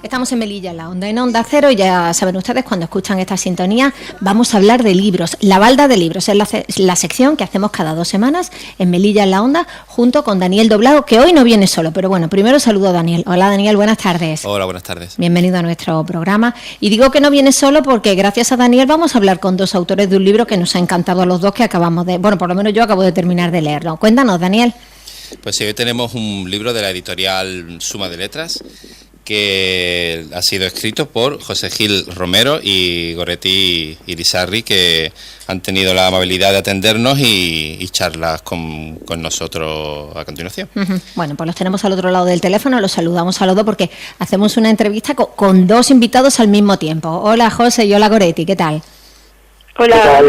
Estamos en Melilla, en la Onda, en Onda Cero, y ya saben ustedes, cuando escuchan esta sintonía, vamos a hablar de libros. La Balda de Libros es la sección que hacemos cada 2 semanas en Melilla, en la Onda, junto con Daniel Doblado, que hoy no viene solo, pero bueno, primero saludo a Daniel. Hola Daniel, buenas tardes. Hola, buenas tardes. Bienvenido a nuestro programa. Y digo que no viene solo porque gracias a Daniel vamos a hablar con 2 autores de un libro que nos ha encantado a los dos, que acabamos de, bueno, por lo menos yo acabo de terminar de leerlo. Cuéntanos, Daniel. Pues sí, hoy tenemos un libro de la editorial Suma de Letras, que ha sido escrito por José Gil Romero y Goretti Irizarry, que han tenido la amabilidad de atendernos y charlas con nosotros a continuación. Bueno, pues los tenemos al otro lado del teléfono, los saludamos a los dos porque hacemos una entrevista con 2 invitados al mismo tiempo. Hola José y hola Goretti, ¿qué tal? Hola.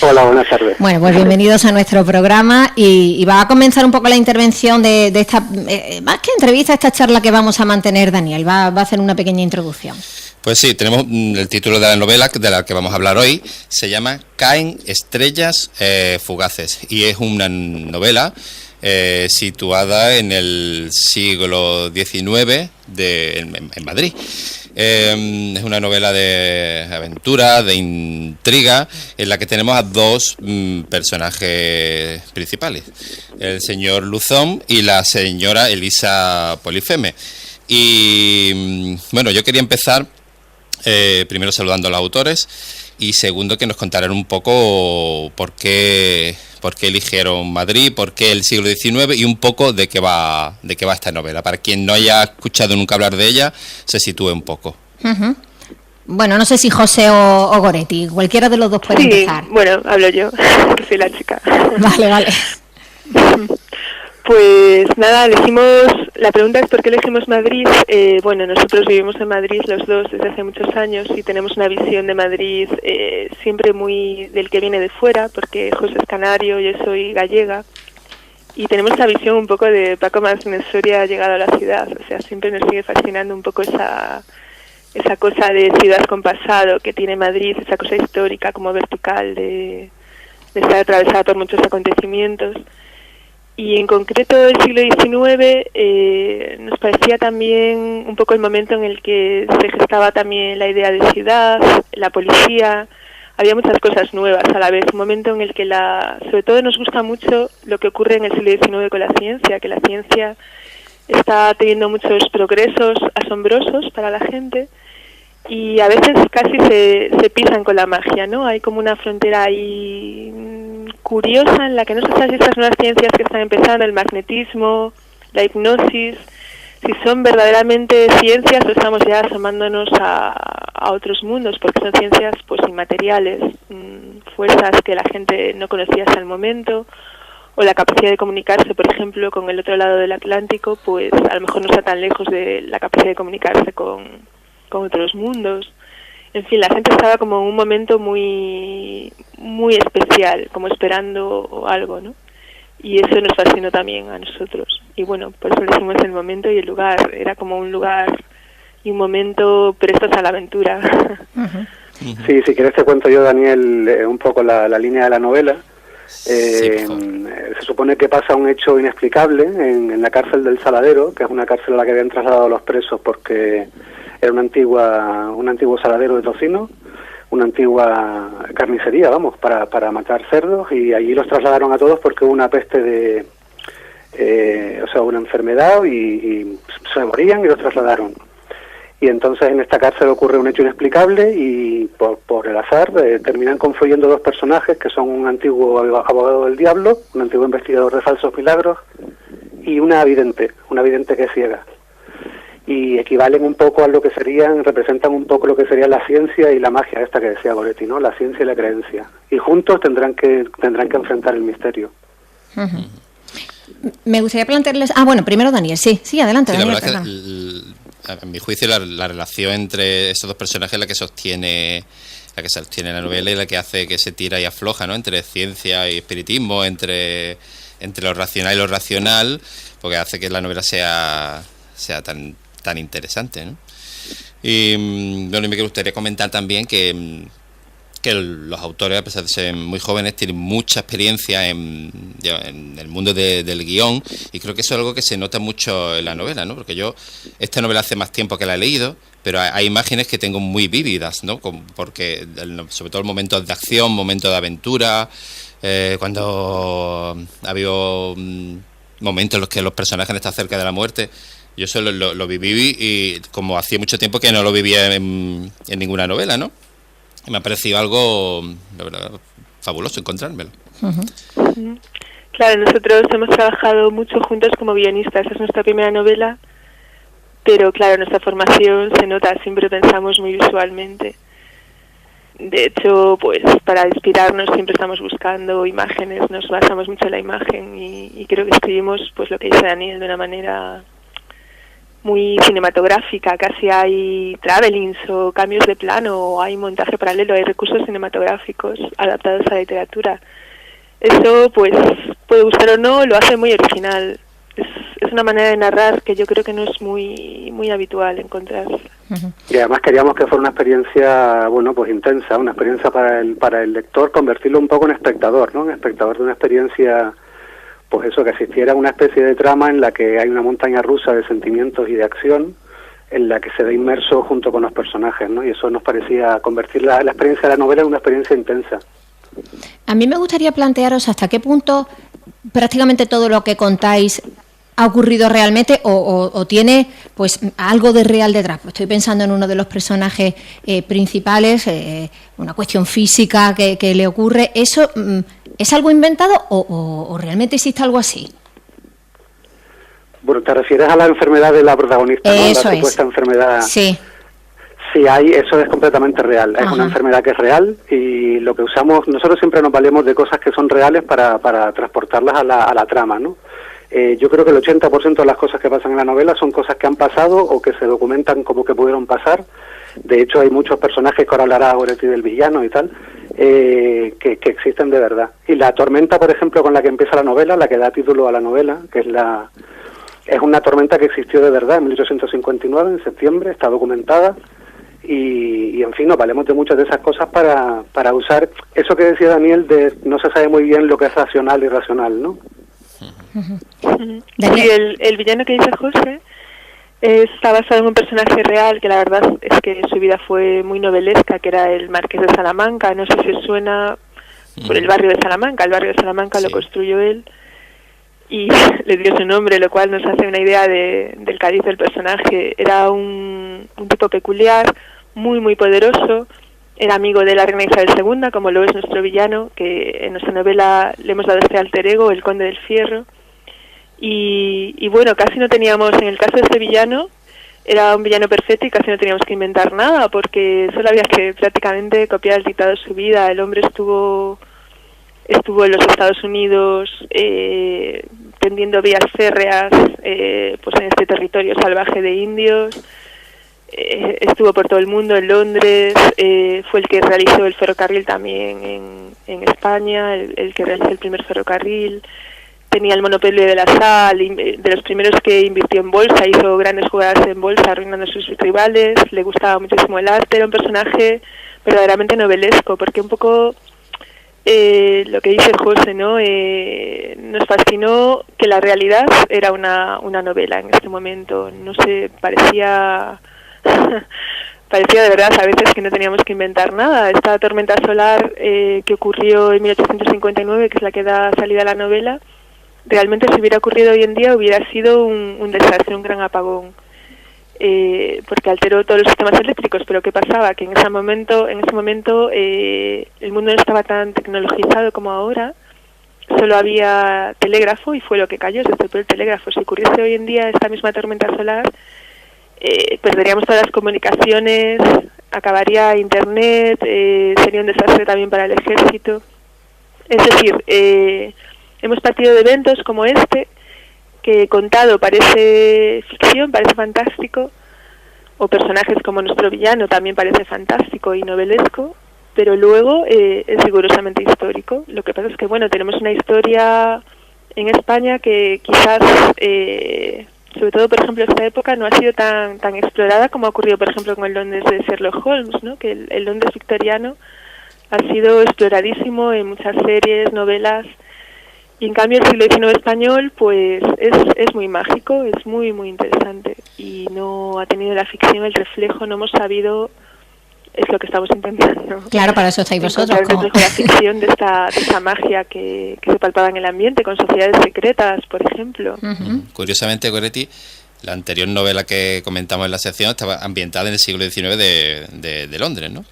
Hola, buenas tardes. Bueno, pues bienvenidos a nuestro programa y va a comenzar un poco la intervención de esta, más que entrevista, esta charla que vamos a mantener, Daniel. Va a hacer una pequeña introducción. Pues sí, tenemos el título de la novela de la que vamos a hablar hoy, se llama Caen estrellas fugaces, y es una novela situada en el siglo XIX en Madrid. Es una novela de aventura, de intriga, en la que tenemos a 2 personajes principales, el señor Luzón y la señora Elisa Polifeme. Y bueno, yo quería empezar primero saludando a los autores y segundo que nos contaran un poco por qué eligieron Madrid, por qué el siglo XIX y un poco de qué va esta novela. Para quien no haya escuchado nunca hablar de ella, se sitúe un poco. Bueno, no sé si José o Goretti, cualquiera de los dos puede empezar. Bueno, hablo yo, que soy la chica. Vale. Pues nada, la pregunta es ¿por qué elegimos Madrid? Bueno, nosotros vivimos en Madrid los dos desde hace muchos años y tenemos una visión de Madrid siempre muy del que viene de fuera, porque José es canario, yo soy gallega, y tenemos la visión un poco de Paco Masnes Soria ha llegado a la ciudad, o sea, siempre nos sigue fascinando un poco esa cosa de ciudad con pasado que tiene Madrid, esa cosa histórica como vertical de estar atravesada por muchos acontecimientos. Y en concreto el siglo XIX nos parecía también un poco el momento en el que se gestaba también la idea de ciudad, la policía, había muchas cosas nuevas a la vez, un momento en el que sobre todo nos gusta mucho lo que ocurre en el siglo XIX con la ciencia, que la ciencia está teniendo muchos progresos asombrosos para la gente y a veces casi se pisan con la magia, ¿no? Hay como una frontera ahí curiosa en la que no se sabe si estas nuevas ciencias que están empezando, el magnetismo, la hipnosis, si son verdaderamente ciencias o estamos ya asomándonos a otros mundos, porque son ciencias pues inmateriales, fuerzas que la gente no conocía hasta el momento, o la capacidad de comunicarse, por ejemplo, con el otro lado del Atlántico, pues a lo mejor no está tan lejos de la capacidad de comunicarse con otros mundos. En fin, la gente estaba como en un momento muy muy especial, como esperando algo, ¿no? Y eso nos fascinó también a nosotros. Y bueno, por eso elegimos el momento y el lugar. Era como un lugar y un momento prestos a la aventura. Sí, si quieres te cuento yo, Daniel, un poco la línea de la novela. Se supone que pasa un hecho inexplicable en la cárcel del Saladero, que es una cárcel a la que habían trasladado a los presos porque era un antiguo saladero de tocino, una antigua carnicería, para matar cerdos, y allí los trasladaron a todos porque hubo una peste una enfermedad y se morían y los trasladaron. Y entonces en esta cárcel ocurre un hecho inexplicable y por el azar terminan confluyendo 2 personajes que son un antiguo abogado del diablo, un antiguo investigador de falsos milagros y una vidente que es ciega. Y equivalen un poco a lo que representan un poco lo que sería la ciencia y la magia esta que decía Goretti, ¿no? La ciencia y la creencia. Y juntos tendrán que enfrentar el misterio. Me gustaría plantearles... bueno, primero Daniel, sí, adelante, sí, Daniel. La verdad es que, a mi juicio, la relación entre estos 2 personajes es la que sostiene la novela y la que hace que se tira y afloja, ¿no? Entre ciencia y espiritismo, entre lo racional y lo racional, porque hace que la novela sea tan interesante, ¿no? Y bueno, me gustaría comentar también que que los autores, a pesar de ser muy jóvenes, tienen mucha experiencia en el mundo del guión, y creo que eso es algo que se nota mucho en la novela, ¿no? Porque yo esta novela hace más tiempo que la he leído, pero hay imágenes que tengo muy vívidas, ¿no? Porque sobre todo momentos de acción, momentos de aventura, cuando ha habido momentos en los que los personajes están cerca de la muerte. Yo eso lo viví, y como hacía mucho tiempo que no lo vivía en ninguna novela, ¿no? Y me ha parecido algo, la verdad, fabuloso encontrármelo. Claro, nosotros hemos trabajado mucho juntos como guionistas. Es nuestra primera novela, pero claro, nuestra formación se nota, siempre pensamos muy visualmente. De hecho, pues para inspirarnos siempre estamos buscando imágenes, nos basamos mucho en la imagen, y creo que escribimos, pues lo que dice Daniel, de una manera muy cinematográfica. Casi hay travelings o cambios de plano, o hay montaje paralelo, hay recursos cinematográficos adaptados a la literatura. Eso, pues, puede gustar o no, lo hace muy original. Es una manera de narrar que yo creo que no es muy habitual encontrar. Y además queríamos que fuera una experiencia, bueno, pues intensa, una experiencia para el lector, convertirlo un poco en espectador, ¿no? En espectador de una experiencia, pues eso, que existiera una especie de trama en la que hay una montaña rusa de sentimientos y de acción, en la que se ve inmerso junto con los personajes, ¿no? Y eso nos parecía convertir la experiencia de la novela en una experiencia intensa. A mí me gustaría plantearos hasta qué punto prácticamente todo lo que contáis ha ocurrido realmente o tiene pues algo de real detrás. Pues estoy pensando en uno de los personajes principales, una cuestión física que le ocurre. ¿Eso es algo inventado o realmente existe algo así? Bueno, te refieres a la enfermedad de la protagonista, ¿no? Eso la supuesta enfermedad. Sí. Sí, eso es completamente real. Es una enfermedad que es real, y lo que usamos, nosotros siempre nos valemos de cosas que son reales para transportarlas a la trama, ¿no? Yo creo que el 80% de las cosas que pasan en la novela son cosas que han pasado o que se documentan como que pudieron pasar. De hecho, hay muchos personajes, que ahora hablará Goretti del villano y tal, que existen de verdad. Y la tormenta, por ejemplo, con la que empieza la novela, la que da título a la novela, que es una tormenta que existió de verdad en 1859, en septiembre, está documentada. Y en fin, nos valemos de muchas de esas cosas para usar eso que decía Daniel, de no se sabe muy bien lo que es racional y irracional, ¿no? Sí, el villano que dice José está basado en un personaje real, que la verdad es que su vida fue muy novelesca, que era el Marqués de Salamanca. No sé si os suena, por el barrio de Salamanca. El barrio de Salamanca lo construyó él y le dio su nombre, lo cual nos hace una idea del cariz del personaje. Era un tipo peculiar, muy poderoso. Era amigo de la reina Isabel II, como lo es nuestro villano, que en nuestra novela le hemos dado este alter ego, el Conde del Fierro. Y bueno, casi no teníamos, en el caso de este villano, era un villano perfecto y casi no teníamos que inventar nada, porque solo había que prácticamente copiar el dictado de su vida. El hombre estuvo en los Estados Unidos tendiendo vías férreas pues en este territorio salvaje de indios. Estuvo por todo el mundo, en Londres, fue el que realizó el ferrocarril también en España, el que realizó el primer ferrocarril. Tenía el monopolio de la sal, de los primeros que invirtió en bolsa, hizo grandes jugadas en bolsa arruinando a sus rivales. Le gustaba muchísimo el arte, era un personaje verdaderamente novelesco, porque un poco lo que dice José, ¿no? Nos fascinó que la realidad era una novela en este momento. No sé, parecía de verdad a veces que no teníamos que inventar nada. Esta tormenta solar que ocurrió en 1859, que es la que da salida a la novela, realmente si hubiera ocurrido hoy en día hubiera sido un desastre, un gran apagón, porque alteró todos los sistemas eléctricos. Pero ¿qué pasaba? Que en ese momento el mundo no estaba tan tecnologizado como ahora. Solo había telégrafo y fue lo que cayó, se estropeó el telégrafo. Si ocurriese hoy en día esta misma tormenta solar, perderíamos todas las comunicaciones, acabaría internet, sería un desastre también para el ejército. Es decir, hemos partido de eventos como este, que contado parece ficción, parece fantástico, o personajes como nuestro villano también parece fantástico y novelesco, pero luego es rigurosamente histórico. Lo que pasa es que, bueno, tenemos una historia en España que quizás, sobre todo, por ejemplo, esta época no ha sido tan explorada como ha ocurrido, por ejemplo, con el Londres de Sherlock Holmes, ¿no? Que el Londres victoriano ha sido exploradísimo en muchas series, novelas, y en cambio el siglo XIX español pues es muy mágico, es muy muy interesante, y no ha tenido la ficción el reflejo, no hemos sabido, es lo que estamos intentando. Claro, para eso estáis vosotros. Encontrar el reflejo de la ficción de esta magia que se palpaba en el ambiente, con sociedades secretas, por ejemplo. Curiosamente, Goretti, la anterior novela que comentamos en la sección estaba ambientada en el siglo XIX de Londres, ¿no?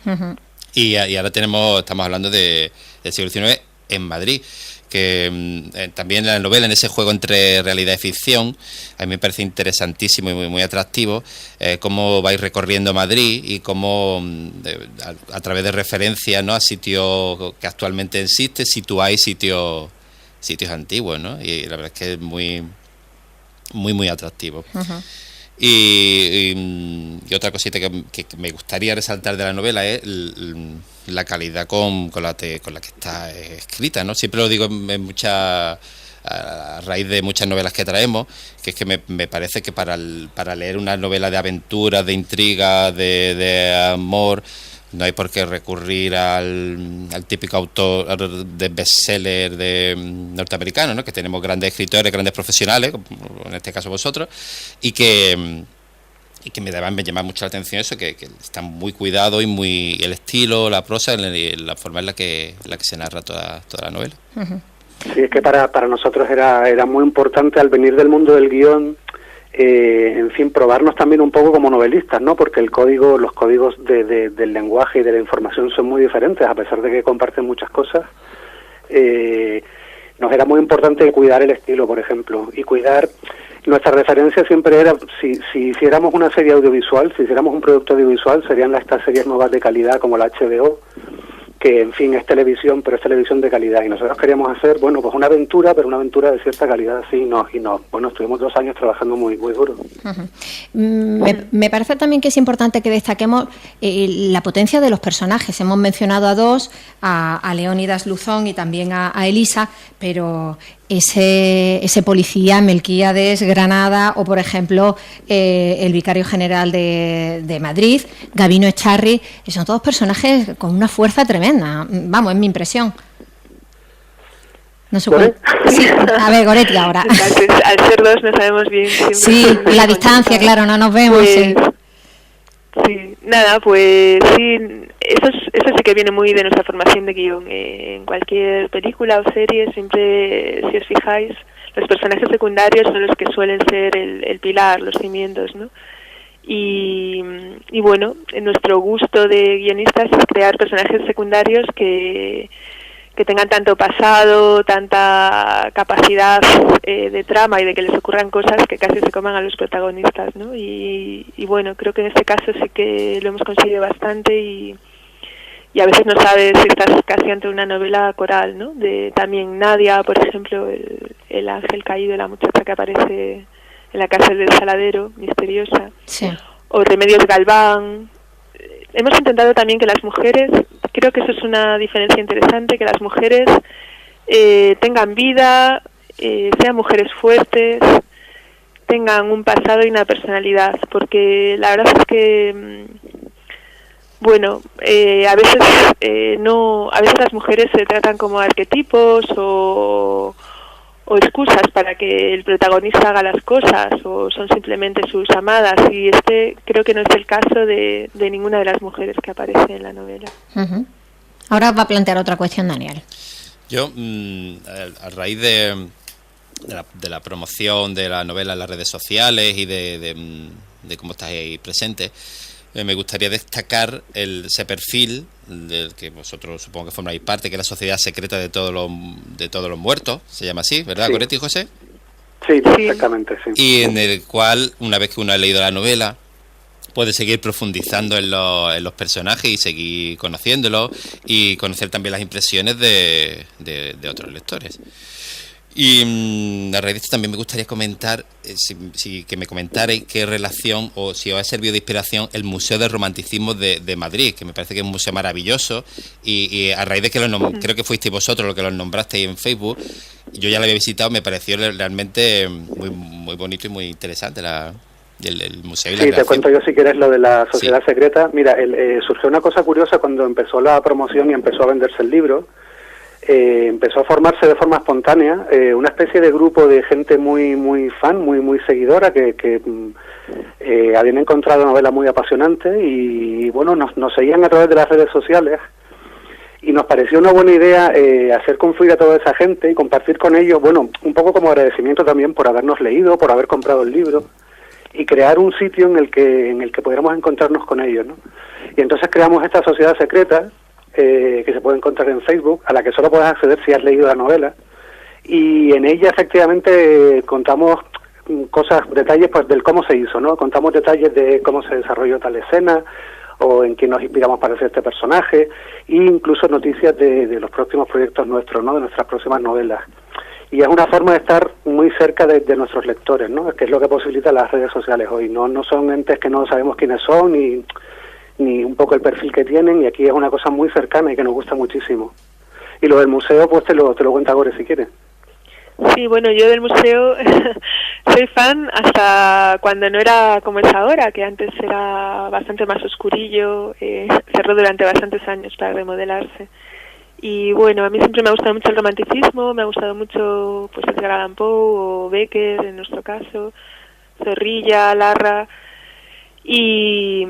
Y ahora estamos hablando del siglo XIX en Madrid, que también la novela, en ese juego entre realidad y ficción, a mí me parece interesantísimo y muy, muy atractivo, cómo vais recorriendo Madrid y cómo a través de referencias, ¿no?, a sitios que actualmente existen, situáis sitios antiguos, ¿no? Y la verdad es que es muy muy muy atractivo. Y otra cosita que me gustaría resaltar de la novela es la calidad con la que está escrita, ¿no? Siempre lo digo a raíz de muchas novelas que traemos, que es que me parece que para leer una novela de aventuras, de intriga, de amor, no hay por qué recurrir al típico autor de bestseller norteamericano, ¿no? Que tenemos grandes escritores, grandes profesionales, como en este caso vosotros, y que me llama mucho la atención eso, que está muy cuidado y muy el estilo, la prosa, la forma en la que se narra toda la novela. Sí, es que para nosotros era muy importante, al venir del mundo del guión, en fin, probarnos también un poco como novelistas, ¿no? Porque los códigos del lenguaje y de la información son muy diferentes, a pesar de que comparten muchas cosas. Nos era muy importante cuidar el estilo, por ejemplo, y cuidar. Nuestra referencia siempre era, si hiciéramos una serie audiovisual, si hiciéramos un producto audiovisual, serían estas series nuevas de calidad como la HBO, que en fin es televisión, pero es televisión de calidad, y nosotros queríamos hacer, bueno, pues una aventura, pero una aventura de cierta calidad, sí, bueno, estuvimos 2 años trabajando muy muy duro. Me parece también que es importante que destaquemos la potencia de los personajes. Hemos mencionado a dos, a Leónidas Luzón y también a Elisa, pero ese policía Melquíades Granada, o por ejemplo el vicario general de Madrid, Gabino Echarri, son todos personajes con una fuerza tremenda, vamos, es mi impresión. No sé cuál. Sí, a ver, Goretti ahora. Al ser dos no sabemos bien. Sí, la distancia, claro, no nos vemos. Pues, sí, nada, pues sí, eso sí que viene muy de nuestra formación de guión. En cualquier película o serie, siempre, si os fijáis, los personajes secundarios son los que suelen ser el pilar, los cimientos, ¿no? Y bueno, en nuestro gusto de guionistas es crear personajes secundarios que tengan tanto pasado, tanta capacidad de trama y de que les ocurran cosas que casi se coman a los protagonistas, ¿no? Y bueno, creo que en este caso sí que lo hemos conseguido bastante, y a veces no sabes si estás casi ante una novela coral, ¿no? De también Nadia, por ejemplo, el ángel caído, la muchacha que aparece en la cárcel del Saladero, misteriosa, sí. O Remedios Galván. Hemos intentado también que las mujeres, creo que eso es una diferencia interesante, que las mujeres tengan vida, sean mujeres fuertes, tengan un pasado y una personalidad, porque la verdad es que, bueno, a veces las mujeres se tratan como arquetipos o excusas para que el protagonista haga las cosas, o son simplemente sus amadas, y creo que no es el caso de ninguna de las mujeres que aparece en la novela. Ahora va a plantear otra cuestión, Daniel. Yo, a raíz de la promoción de la novela en las redes sociales y de cómo estáis ahí presentes, me gustaría destacar ese perfil del que vosotros supongo que formáis parte, que es la sociedad secreta de todos los muertos, se llama así, ¿verdad, sí. Goretti y José? Sí, exactamente, sí. Y en el cual, una vez que uno ha leído la novela, puede seguir profundizando en los personajes y seguir conociéndolos, y conocer también las impresiones de otros lectores. Y a raíz de esto también me gustaría comentar, que me comentarais qué relación, o si os ha servido de inspiración, el Museo del Romanticismo de Madrid, que me parece que es un museo maravilloso, y a raíz de que creo que fuisteis vosotros los que los nombrasteis en Facebook, yo ya lo había visitado, me pareció realmente muy, muy bonito y muy interesante el museo y la Sí, creación. te cuento yo si quieres lo de la sociedad secreta. Mira, surgió una cosa curiosa cuando empezó la promoción y empezó a venderse el libro. Empezó a formarse de forma espontánea una especie de grupo de gente muy fan, muy seguidora, que habían encontrado la novela muy apasionante y bueno, nos seguían a través de las redes sociales y nos pareció una buena idea hacer confluir a toda esa gente y compartir con ellos, bueno, un poco como agradecimiento también por habernos leído, por haber comprado el libro y crear un sitio en el que pudiéramos encontrarnos con ellos, ¿no? Y entonces creamos esta sociedad secreta que se puede encontrar en Facebook, a la que solo puedes acceder si has leído la novela, y en ella efectivamente contamos detalles pues del cómo se hizo, ¿no? Contamos detalles de cómo se desarrolló tal escena, o en qué nos inspiramos para hacer este personaje, e incluso noticias de los próximos proyectos nuestros, ¿no? De nuestras próximas novelas. Y es una forma de estar muy cerca de nuestros lectores, ¿no? Que es lo que posibilita las redes sociales hoy. No son entes que no sabemos quiénes son, ni un poco el perfil que tienen, y aquí es una cosa muy cercana y que nos gusta muchísimo. Y lo del museo, pues te lo cuenta Gore si quieres. Sí, bueno, yo del museo soy fan hasta cuando no era como es ahora, que antes era bastante más oscurillo, cerró durante bastantes años para remodelarse. Y bueno, a mí siempre me ha gustado mucho el romanticismo, me ha gustado mucho pues Edgar Allan Poe o Becker en nuestro caso, Zorrilla, Larra. Y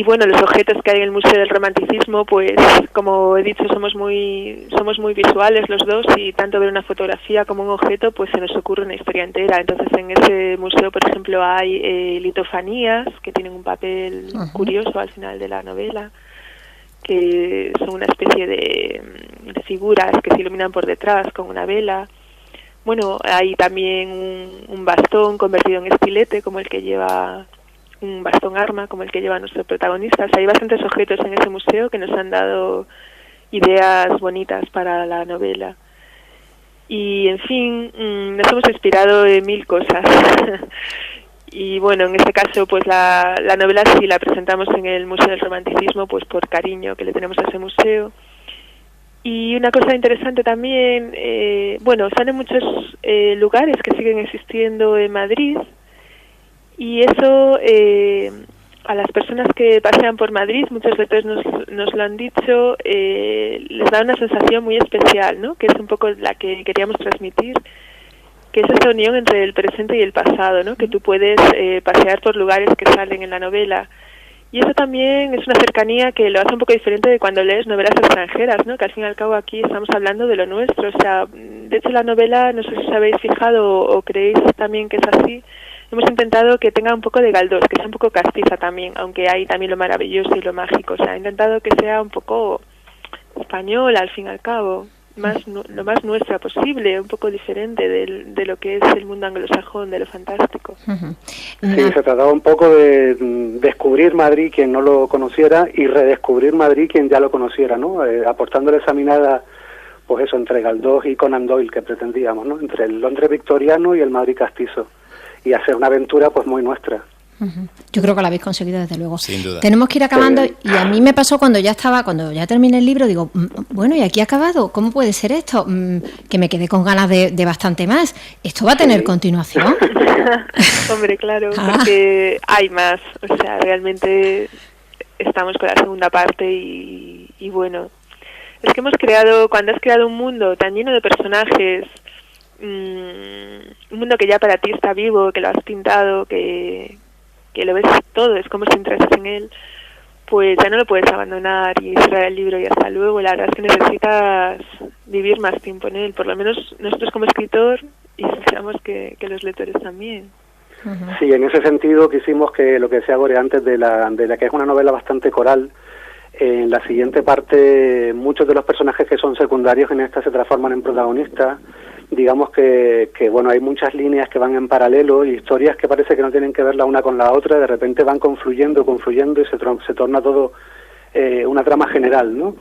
bueno, los objetos que hay en el Museo del Romanticismo, pues como he dicho, somos muy visuales los dos, y tanto ver una fotografía como un objeto, pues se nos ocurre una historia entera. Entonces en ese museo, por ejemplo, hay litofanías que tienen un papel curioso al final de la novela, que son una especie de figuras que se iluminan por detrás con una vela. Bueno, hay también un bastón convertido en estilete, como el que lleva un bastón arma, como el que lleva nuestro protagonista. O sea, hay bastantes objetos en ese museo que nos han dado ideas bonitas para la novela. Y, en fin, nos hemos inspirado en 1000 cosas. Y, bueno, en este caso, pues la novela sí la presentamos en el Museo del Romanticismo, pues por cariño que le tenemos a ese museo. Y una cosa interesante también, bueno, están en muchos lugares que siguen existiendo en Madrid, y eso a las personas que pasean por Madrid, muchos lectores nos lo han dicho, les da una sensación muy especial, ¿no? Que es un poco la que queríamos transmitir, que es esa unión entre el presente y el pasado, ¿no? Que tú puedes pasear por lugares que salen en la novela. Y eso también es una cercanía que lo hace un poco diferente de cuando lees novelas extranjeras, ¿no? Que al fin y al cabo aquí estamos hablando de lo nuestro. O sea, de hecho la novela, no sé si os habéis fijado o creéis también que es así, hemos intentado que tenga un poco de Galdós, que sea un poco castiza también, aunque hay también lo maravilloso y lo mágico. O sea, he intentado que sea un poco española al fin y al cabo, lo más nuestra posible, un poco diferente de lo que es el mundo anglosajón, de lo fantástico. Sí, se trataba un poco de descubrir Madrid quien no lo conociera y redescubrir Madrid quien ya lo conociera, ¿no? Aportándole esa mirada, pues eso, entre Galdós y Conan Doyle que pretendíamos, ¿no? Entre el Londres victoriano y el Madrid castizo, y hacer una aventura pues muy nuestra. Yo creo que lo habéis conseguido, desde luego. Sin duda. Tenemos que ir acabando, y a mí me pasó cuando ya terminé el libro, digo, bueno, ¿y aquí ha acabado? ¿Cómo puede ser esto? Que me quedé con ganas de bastante más. ¿Esto va a tener continuación? Hombre, claro, porque hay más. O sea, realmente estamos con la segunda parte y bueno, es que cuando has creado un mundo tan lleno de personajes, un mundo que ya para ti está vivo, que lo has pintado, que lo ves todo, es como si entras en él, pues ya no lo puedes abandonar y cerrar el libro y hasta luego. La verdad es que necesitas vivir más tiempo en él, por lo menos nosotros como escritor, y esperamos que los lectores también. Sí, en ese sentido quisimos que lo que decía Gore antes de la que es una novela bastante coral, en la siguiente parte muchos de los personajes que son secundarios en esta se transforman en protagonistas. Digamos que bueno, hay muchas líneas que van en paralelo y historias que parece que no tienen que ver la una con la otra, de repente van confluyendo y se torna todo una trama general, ¿no?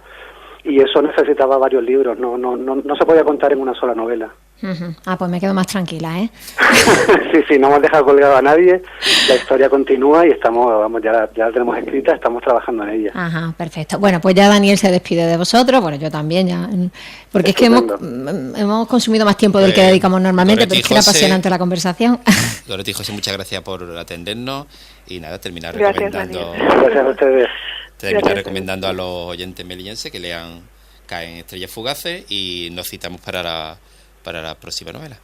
y eso necesitaba varios libros, no se podía contar en una sola novela. Pues me quedo más tranquila, ¿eh? sí, no hemos dejado colgado a nadie, la historia continúa y ya la tenemos escrita, estamos trabajando en ella. Ajá, perfecto. Bueno, pues ya Daniel se despide de vosotros, bueno, yo también ya, porque Estupendo. es que hemos consumido más tiempo del que dedicamos normalmente, Loretti, pero es que era José, apasionante la conversación. Loretti y José, muchas gracias por atendernos y nada, terminar Gracias, recomendando... Gracias a ustedes. Gracias. recomendando a los oyentes melillenses que lean Caen estrellas fugaces y nos citamos para la próxima novela.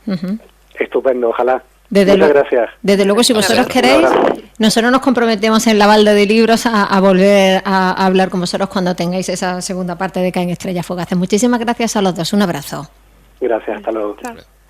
Estupendo, ojalá. Muchas gracias. Desde luego, si vosotros Gracias. queréis, Un abrazo. nosotros nos comprometemos en la balda de libros a volver a hablar con vosotros cuando tengáis esa segunda parte de Caen estrellas fugaces. Muchísimas gracias a los dos. Un abrazo. Gracias, hasta luego. Chao.